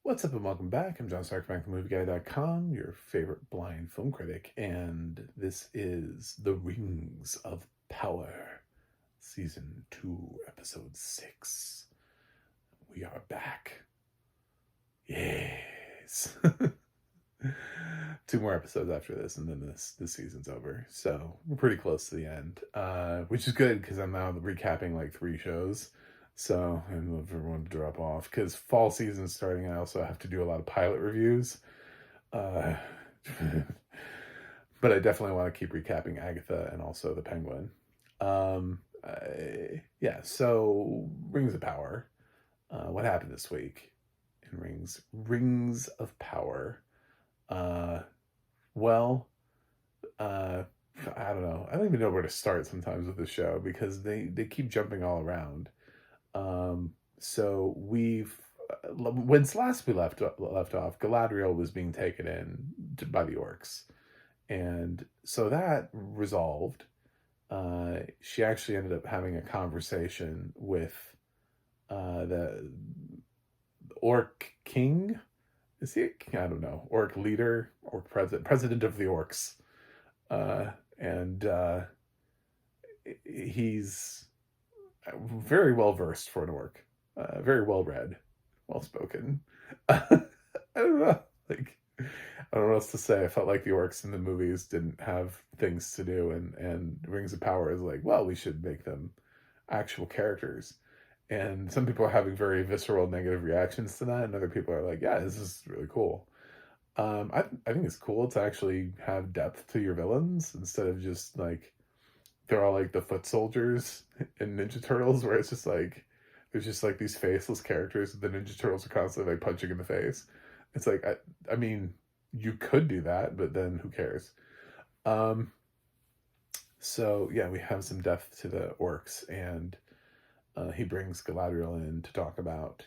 What's up and welcome back. I'm John Stark from TheMovieGuy.com, your favorite blind film critic, and this is The Rings of Power, Season 2, Episode 6. We are back. Yes. Two more episodes after this, and then this season's over. So we're pretty close to the end, which is good because I'm now recapping like 3 shows. So I'd love for everyone to drop off because fall season's starting. I also have to do a lot of pilot reviews. But I definitely want to keep recapping Agatha and also the Penguin. Yeah, so Rings of Power. What happened this week in Rings of Power? Well, I don't know. I don't even know where to start sometimes with the show because they keep jumping all around. So when's last we left off, Galadriel was being taken in by the orcs, and so that resolved. She actually ended up having a conversation with the orc king. Is he? I don't know. Orc leader, orc president of the orcs, and he's very well versed for an orc, very well read, well spoken. I don't know, like I don't know what else to say. I felt like the orcs in the movies didn't have things to do, and Rings of Power is like, well, we should make them actual characters. And some people are having very visceral negative reactions to that, and other people are like, yeah, this is really cool. I think it's cool to actually have depth to your villains instead of just like they're all like the foot soldiers in Ninja Turtles, where it's just like there's just like these faceless characters that the Ninja Turtles are constantly like punching in the face. It's like I mean, you could do that, but then who cares? So yeah, we have some depth to the orcs, and he brings Galadriel in to talk about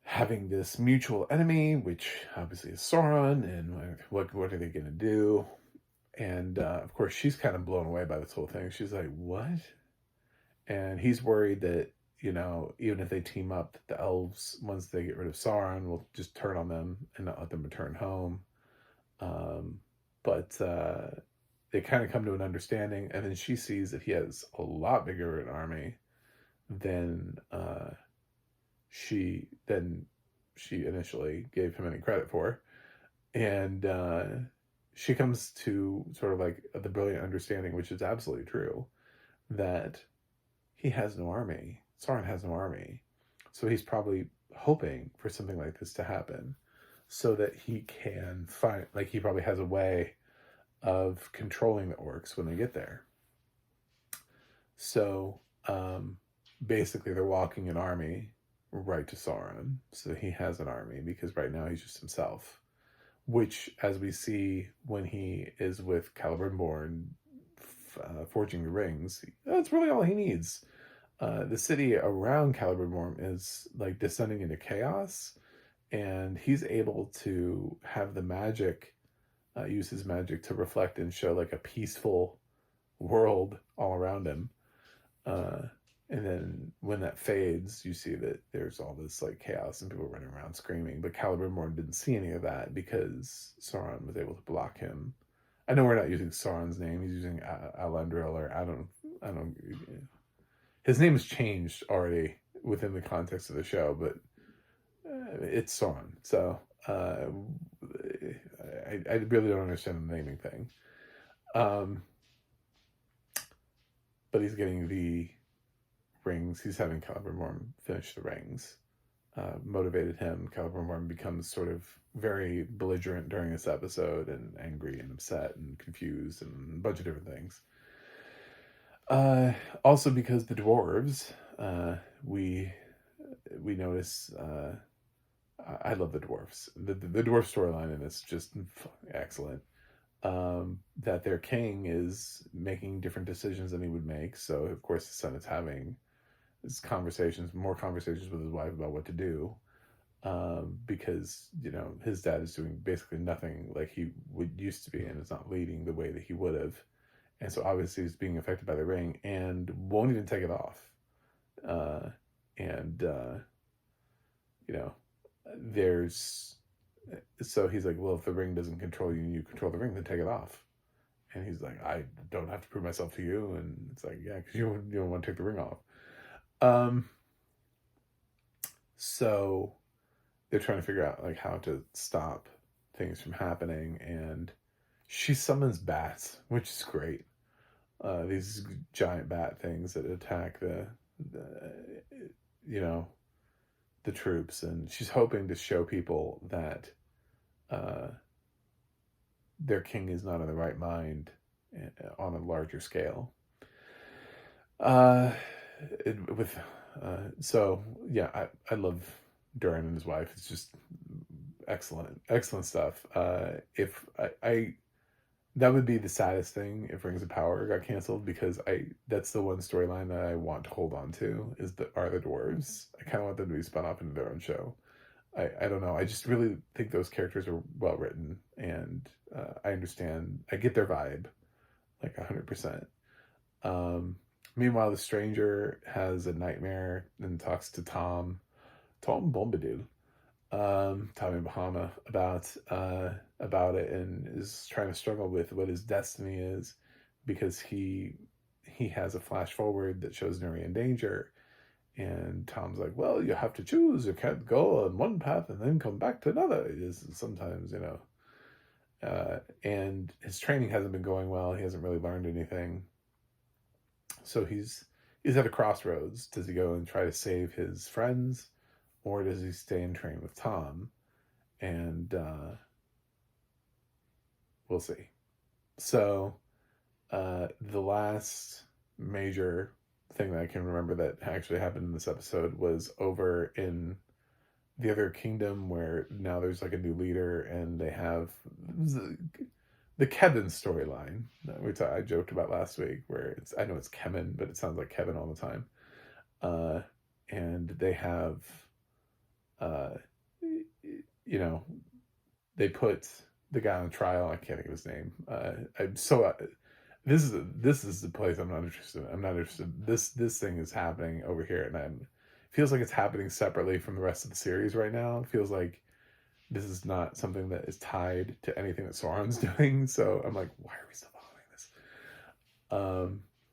having this mutual enemy, which obviously is Sauron, and what are they going to do? And of course, she's kind of blown away by this whole thing. She's like, what? And he's worried that, even if they team up, the elves, once they get rid of Sauron, will just turn on them and not let them return home. But they kind of come to an understanding, and then she sees that he has a lot bigger an army than she initially gave him any credit for. And she comes to sort of like the brilliant understanding, which is absolutely true, that he has no army. Sauron has no army. So he's probably hoping for something like this to happen so that he can find, like, he probably has a way of controlling the orcs when they get there. So basically they're walking an army right to Sauron. So he has an army because right now he's just himself. Which, as we see when he is with Celebrimbor forging the rings, that's really all he needs. The city around Celebrimbor is like descending into chaos, and he's able to have the magic, use his magic to reflect and show like a peaceful world all around him. And then when that fades, you see that there's all this like chaos and people running around screaming. But Celebrimbor didn't see any of that because Sauron was able to block him. I know we're not using Sauron's name; he's using Alandril, or I don't. His name has changed already within the context of the show, but it's Sauron. So I really don't understand the naming thing. But he's getting the rings. He's having Celebrimbor finish the rings. Motivated him. Celebrimbor becomes sort of very belligerent during this episode, and angry and upset and confused and a bunch of different things. Also because the dwarves, we notice, I love the dwarves. The dwarf storyline in this just excellent. That their king is making different decisions than he would make. So of course the son is having more conversations with his wife about what to do, because his dad is doing basically nothing like he would used to be, and is not leading the way that he would have, and so obviously he's being affected by the ring and won't even take it off. And so he's like, well, if the ring doesn't control you and you control the ring, then take it off. And he's like, I don't have to prove myself to you. And it's like, yeah, because you don't want to take the ring off. So they're trying to figure out like how to stop things from happening, and she summons bats, which is great. These giant bat things that attack the the troops, and she's hoping to show people that their king is not in the right mind on a larger scale. So yeah, I love Durin and his wife. It's just excellent stuff. If I that would be the saddest thing if Rings of Power got canceled, because that's the one storyline that I want to hold on to are the dwarves. I kind of want them to be spun off into their own show. I don't know. I just really think those characters are well written, and I understand. I get their vibe, like 100%. Meanwhile, the stranger has a nightmare and talks to Tom Bombadil, Tommy Bahama, about it, and is trying to struggle with what his destiny is, because he has a flash forward that shows Nuri in danger, and Tom's like, well, you have to choose. You can't go on one path and then come back to another. It is sometimes, and his training hasn't been going well. He hasn't really learned anything. So he's at a crossroads. Does he go and try to save his friends, or does he stay and train with Tom? And we'll see. So the last major thing that I can remember that actually happened in this episode was over in the other kingdom, where now there's like a new leader, and they have the Kevin storyline which I joked about last week, where I know it's Kevin, but it sounds like Kevin all the time. And they have, they put the guy on trial. I can't think of his name. This is the place I'm not interested in. I'm not interested. This thing is happening over here, and feels like it's happening separately from the rest of the series right now. It feels like this is not something that is tied to anything that Sauron's doing. So I'm like, why are we still following this?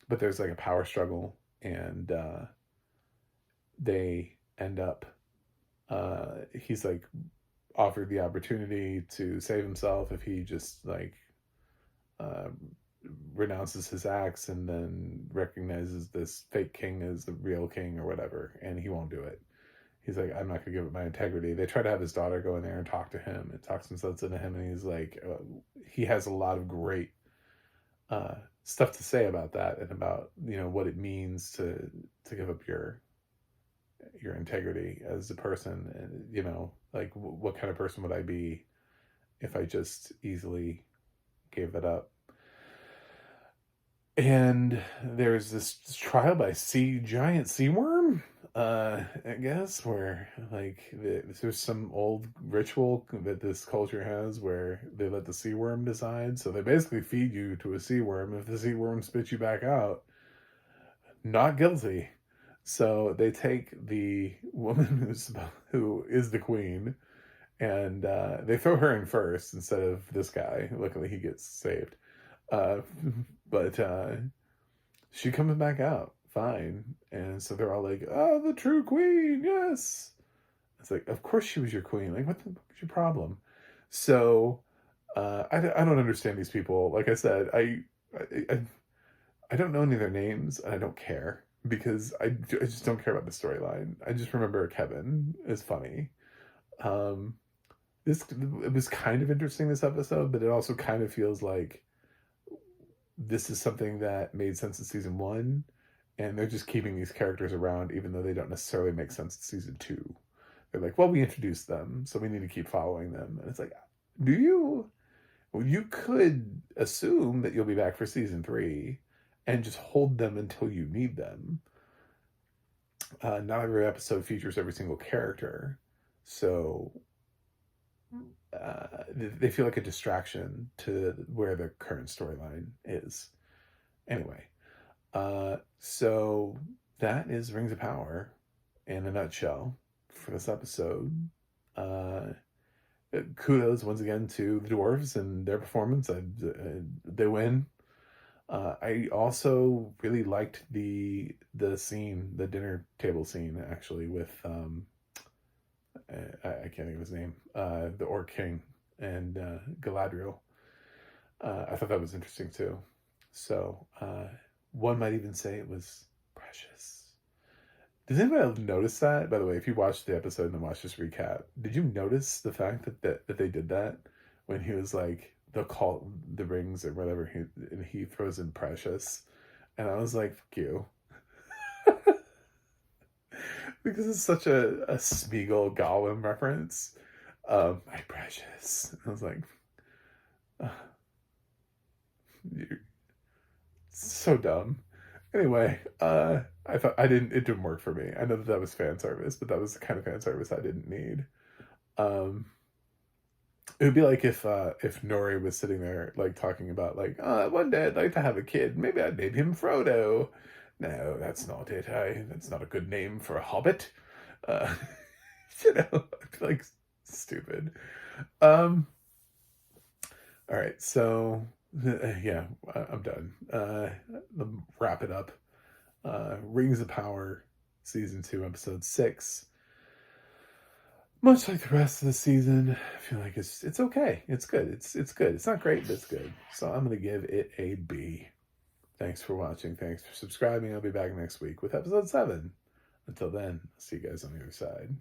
But there's like a power struggle, and they end up, he's like offered the opportunity to save himself if he just like renounces his acts and then recognizes this fake king as the real king or whatever, and he won't do it. He's like, I'm not going to give up my integrity. They try to have his daughter go in there and talk to him, and talk some sense into him, and he's like, he has a lot of great stuff to say about that, and about what it means to give up your integrity as a person, and like what kind of person would I be if I just easily gave that up. And there's this trial by giant sea worm, I guess, where like there's some old ritual that this culture has where they let the sea worm decide. So they basically feed you to a sea worm. If the sea worm spits you back out, not guilty. So they take the woman who is the queen, and they throw her in first instead of this guy. Luckily, he gets saved. But she comes back out fine, and so they're all like, "Oh, the true queen, yes!" It's like, of course she was your queen. Like, what was your problem? So I don't understand these people. Like I said, I don't know any of their names, and I don't care, because I just don't care about the storyline. I just remember Kevin is funny. It was kind of interesting, this episode, but it also kind of feels like this is something that made sense in season 1, and they're just keeping these characters around even though they don't necessarily make sense in season 2. They're like, well, we introduced them, so we need to keep following them. And it's like, do you? Well, you could assume that you'll be back for season 3 and just hold them until you need them. Not every episode features every single character, so they feel like a distraction to where the current storyline is. Anyway, so that is Rings of Power in a nutshell for this episode. Kudos once again to the dwarves and their performance. They win. I also really liked the scene, the dinner table scene, actually, with I can't think of his name, the Orc King and Galadriel. I thought that was interesting too. So one might even say it was precious. Does anybody notice that? By the way, if you watched the episode and then watched this recap, did you notice the fact that they did that when he was like, they'll call the rings or whatever, and he throws in precious, and I was like, fuck you. Because it's such a Smeagol Gollum reference. My precious. I was like, you're so dumb. Anyway, I thought it didn't work for me. I know that was fan service, but that was the kind of fan service I didn't need. It would be like if Nori was sitting there like talking about like, one day I'd like to have a kid. Maybe I'd name him Frodo. No, that's not it. That's not a good name for a hobbit. You know, like stupid. All right, so yeah, I'm done. Let me wrap it up. Rings of Power, Season 2, Episode 6. Much like the rest of the season, I feel like it's okay. It's good. It's good. It's not great, but it's good. So I'm gonna give it a B. Thanks for watching. Thanks for subscribing. I'll be back next week with Episode 7. Until then, I'll see you guys on the other side.